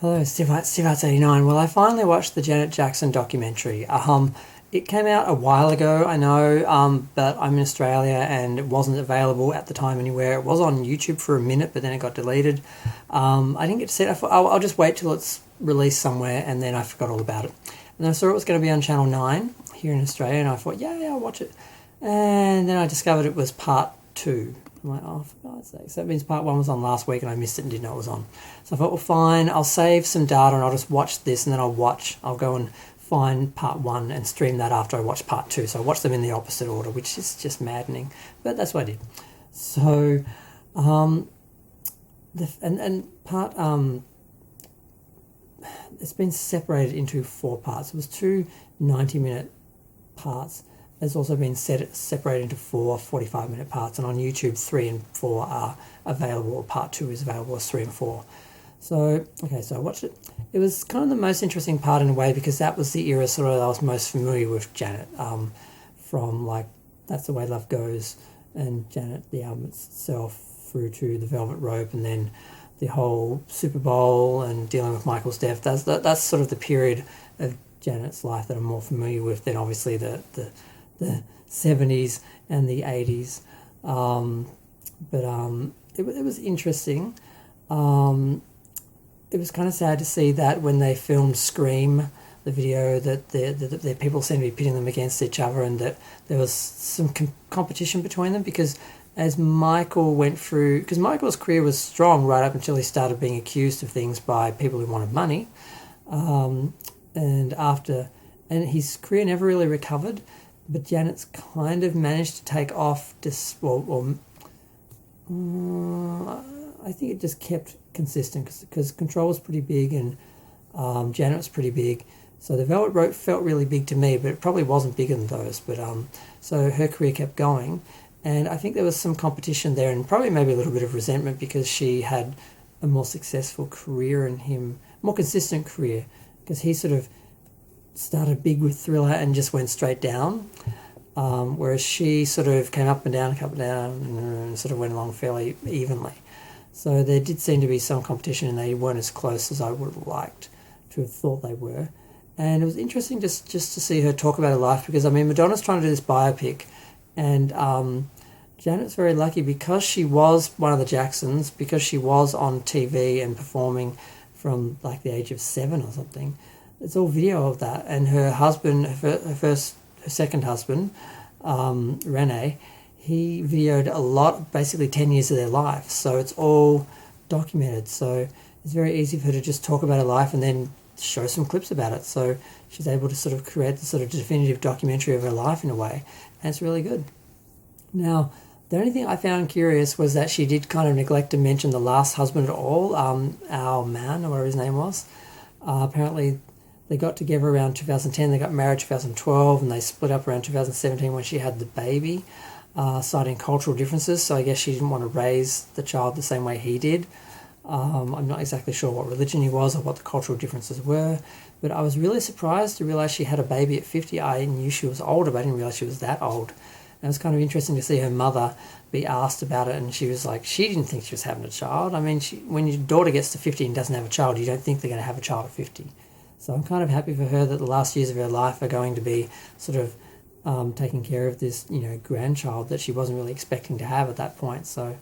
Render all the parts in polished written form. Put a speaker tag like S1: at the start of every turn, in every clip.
S1: Hello, Steve89. Well, I finally watched the Janet Jackson documentary. It came out a while ago, I know, but I'm in Australia and it wasn't available at the time anywhere. It was on YouTube for a minute, but then it got deleted. I didn't get to see it. I thought, I'll just wait till it's released somewhere, and then I forgot all about it. And then I saw it was going to be on Channel 9 here in Australia, and I thought, yeah, I'll watch it. And then I discovered it was part two. I'm like, oh, for God's sake. So that means part one was on last week and I missed it and didn't know it was on. So I thought, well, fine, I'll save some data and I'll just watch this, and then I'll go and find part one and stream that after I watch part two. So I watched them in the opposite order, which is just maddening. But that's what I did. So, it's been separated into four parts. It was two 90-minute parts. It's also been separated into four 45-minute parts, and on YouTube 3 and 4 are available, or part 2 is available as 3 and 4. So I watched it. It was kind of the most interesting part in a way, because that was the era sort of I was most familiar with Janet, from like That's the Way Love Goes and Janet, the album itself, through to The Velvet Rope, and then the whole Super Bowl and dealing with Michael's death. That's sort of the period of Janet's life that I'm more familiar with than obviously the 70s and the 80s. It was interesting. It was kind of sad to see that when they filmed Scream, the video, that the people seemed to be pitting them against each other, and that there was some competition between them, because as Michael went through, because Michael's career was strong right up until he started being accused of things by people who wanted money, and his career never really recovered. But Janet's kind of managed to take off I think it just kept consistent, because Control was pretty big, and Janet was pretty big. So The Velvet Rope felt really big to me, but it probably wasn't bigger than those. But so her career kept going, and I think there was some competition there, and probably maybe a little bit of resentment, because she had a more successful career and him more consistent career, because he sort of started big with Thriller and just went straight down, whereas she sort of came up and down, and sort of went along fairly evenly. So there did seem to be some competition, and they weren't as close as I would have liked to have thought they were. And it was interesting just to see her talk about her life, because, I mean, Madonna's trying to do this biopic, and Janet's very lucky, because she was one of the Jacksons, because she was on TV and performing from like the age of 7 or something. It's all video of that. And her husband, her second husband, Rene, he videoed a lot, basically 10 years of their life. So it's all documented. So it's very easy for her to just talk about her life and then show some clips about it. So she's able to sort of create the sort of definitive documentary of her life in a way. And it's really good. Now, the only thing I found curious was that she did kind of neglect to mention the last husband at all, Al Mann, or whatever his name was. Apparently, they got together around 2010, they got married 2012, and they split up around 2017 when she had the baby, citing cultural differences. So I guess she didn't want to raise the child the same way he did. I'm not exactly sure what religion he was or what the cultural differences were, but I was really surprised to realise she had a baby at 50. I knew she was older, but I didn't realise she was that old. And it was kind of interesting to see her mother be asked about it, and she was like, she didn't think she was having a child. I mean, when your daughter gets to 50 and doesn't have a child, you don't think they're going to have a child at 50. So I'm kind of happy for her that the last years of her life are going to be sort of taking care of this, grandchild that she wasn't really expecting to have at that point. So,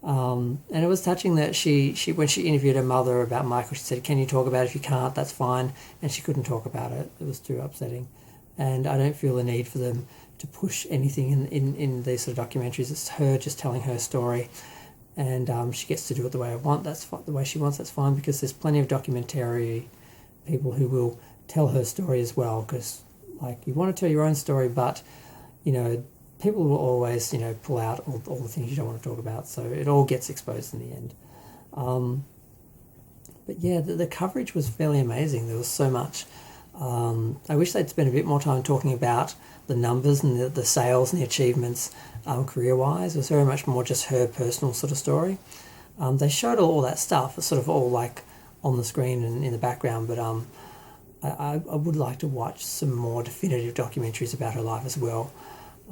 S1: and it was touching that she when she interviewed her mother about Michael, she said, "Can you talk about it? If you can't, that's fine." And she couldn't talk about it. It was too upsetting. And I don't feel the need for them to push anything in these sort of documentaries. It's her just telling her story, and she gets to do it the way I want. That's fine. The way she wants. That's fine, because there's plenty of documentary people who will tell her story as well, because you want to tell your own story, but people will always pull out all the things you don't want to talk about, so it all gets exposed in the end. But yeah, the coverage was fairly amazing. There was so much. I wish they'd spent a bit more time talking about the numbers and the sales and the achievements career-wise. It was very much more just her personal sort of story. They showed all that stuff, sort of all on the screen and in the background, but I would like to watch some more definitive documentaries about her life as well.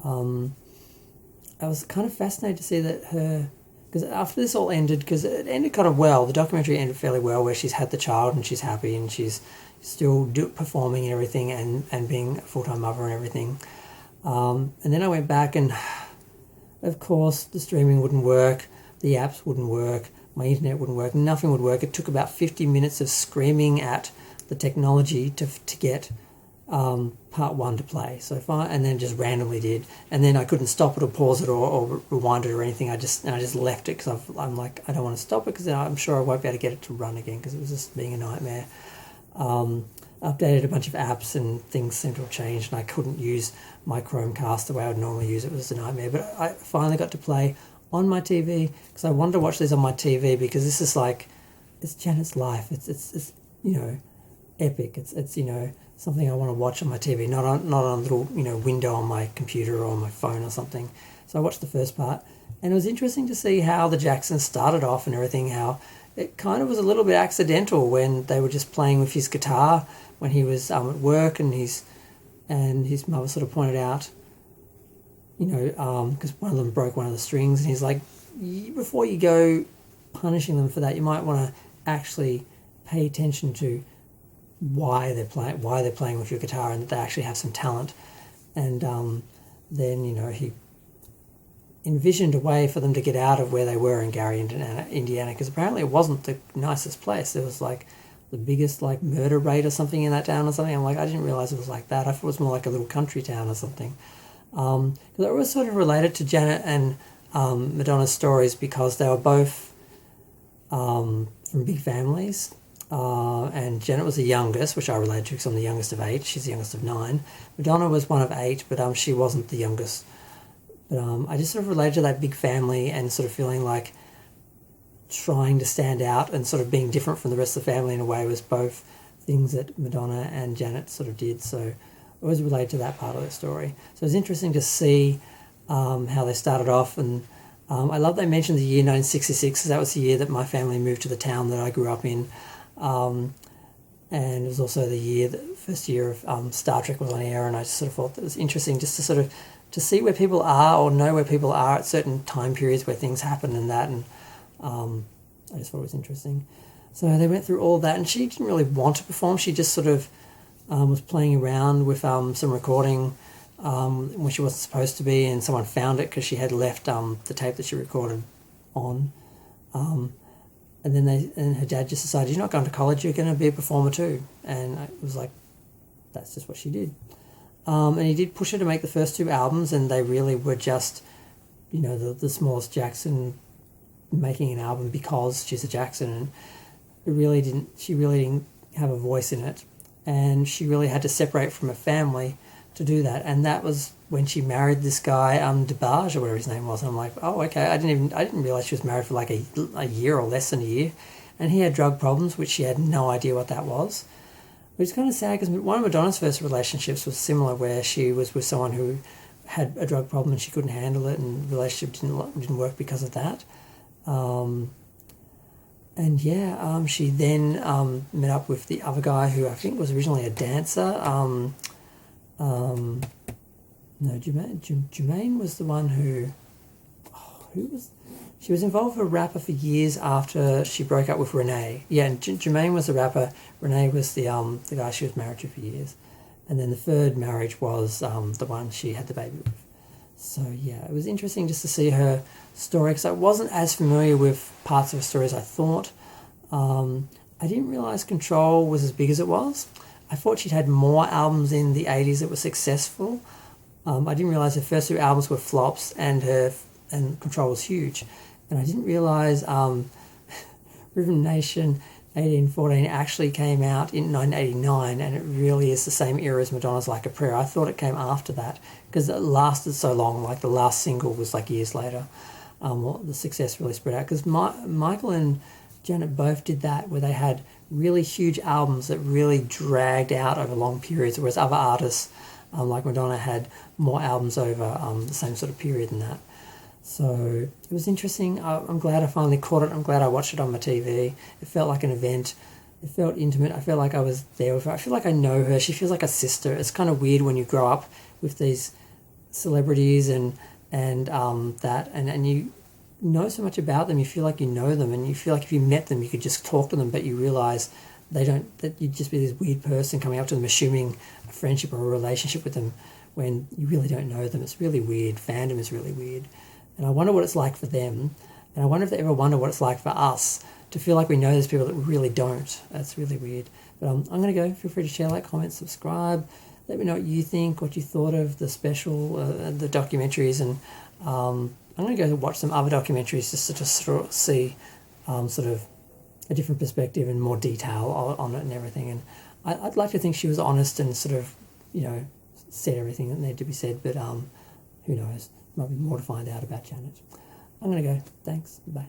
S1: I was kind of fascinated to see that because after this all ended, because it ended kind of well, the documentary ended fairly well, where she's had the child and she's happy and she's still performing and everything, and being a full-time mother and everything. And then I went back and, of course, the streaming wouldn't work, the apps wouldn't work, my internet wouldn't work, nothing would work. It took about 50 minutes of screaming at the technology to get part one to play. So and then just randomly did, and then I couldn't stop it or pause it or rewind it or anything. I just left it because I'm like, I don't want to stop it because I'm sure I won't be able to get it to run again because it was just being a nightmare. Updated a bunch of apps and things seemed to have changed, and I couldn't use my Chromecast the way I would normally use it. It was a nightmare, but I finally got to play on my TV because I wanted to watch this on my TV because this is like, it's Janet's life. It's epic. It's something I want to watch on my TV, not on a little window on my computer or on my phone or something. So I watched the first part, and it was interesting to see how the Jacksons started off and everything. How it kind of was a little bit accidental when they were just playing with his guitar when he was at work, and his mother sort of pointed out, because one of them broke one of the strings, and he's like, before you go punishing them for that, you might want to actually pay attention to why they're playing with your guitar, and that they actually have some talent. And then he envisioned a way for them to get out of where they were in Gary, Indiana, because apparently it wasn't the nicest place. It was like the biggest murder rate or something in that town or something. I'm like, I didn't realize it was like that. I thought it was more like a little country town or something. Because it was sort of related to Janet and Madonna's stories because they were both from big families. And Janet was the youngest, which I related to because I'm the youngest of 8. She's the youngest of 9. Madonna was one of 8, but she wasn't the youngest. But I just sort of related to that big family and sort of feeling like trying to stand out and sort of being different from the rest of the family in a way was both things that Madonna and Janet sort of did. So I was related to that part of the story. So it was interesting to see how they started off, and I love they mentioned the year 1966 because that was the year that my family moved to the town that I grew up in. And it was also the first year of Star Trek was on air, and I just sort of thought that it was interesting just to sort of to see where people are or know where people are at certain time periods where things happen and that, and I just thought it was interesting. So they went through all that, and she didn't really want to perform. She just sort of was playing around with some recording when she wasn't supposed to be, and someone found it because she had left the tape that she recorded on. And then her dad just decided, you're not going to college, you're going to be a performer too. And it was like, that's just what she did. And he did push her to make the first 2 albums, and they really were just, the smallest Jackson making an album because she's a Jackson, and she really didn't have a voice in it. And she really had to separate from her family to do that. And that was when she married this guy, DeBarge or whatever his name was. And I'm like, oh, okay. I didn't realize she was married for like a year or less than a year. And he had drug problems, which she had no idea what that was. Which is kind of sad because one of Madonna's first relationships was similar, where she was with someone who had a drug problem and she couldn't handle it, and the relationship didn't work because of that. She then met up with the other guy who I think was originally a dancer. Jermaine was the one who was... She was involved with a rapper for years after she broke up with Renee. Yeah, and Jermaine was the rapper. Renee was the guy she was married to for years. And then the third marriage was the one she had the baby with. So, yeah, it was interesting just to see her story, because I wasn't as familiar with parts of her story as I thought. I didn't realise Control was as big as it was. I thought she'd had more albums in the 80s that were successful. I didn't realise her first 2 albums were flops, and Control was huge. And I didn't realise Rhythm Nation 1814 actually came out in 1989, and it really is the same era as Madonna's Like a Prayer. I thought it came after that because it lasted so long. Like the last single was like years later. The success really spread out because Michael and Janet both did that, where they had really huge albums that really dragged out over long periods, whereas other artists like Madonna had more albums over the same sort of period than that. So it was interesting. I'm glad I finally caught it. I'm glad I watched it on my TV. It felt like an event. It felt intimate. I felt like I was there with her. I feel like I know her. She feels like a sister. It's kind of weird when you grow up with these celebrities and you know so much about them, you feel like you know them, and you feel like if you met them, you could just talk to them, but you realise that you'd just be this weird person coming up to them, assuming a friendship or a relationship with them when you really don't know them. It's really weird. Fandom is really weird. And I wonder what it's like for them. And I wonder if they ever wonder what it's like for us to feel like we know those people that we really don't. That's really weird. But I'm going to go. Feel free to share, like, comment, subscribe. Let me know what you think, what you thought of the special, the documentaries. And I'm going to go watch some other documentaries just to sort of see sort of a different perspective and more detail on it and everything. And I'd like to think she was honest and sort of, said everything that needed to be said. But who knows? Might be more to find out about Janet. I'm going to go. Thanks. Bye.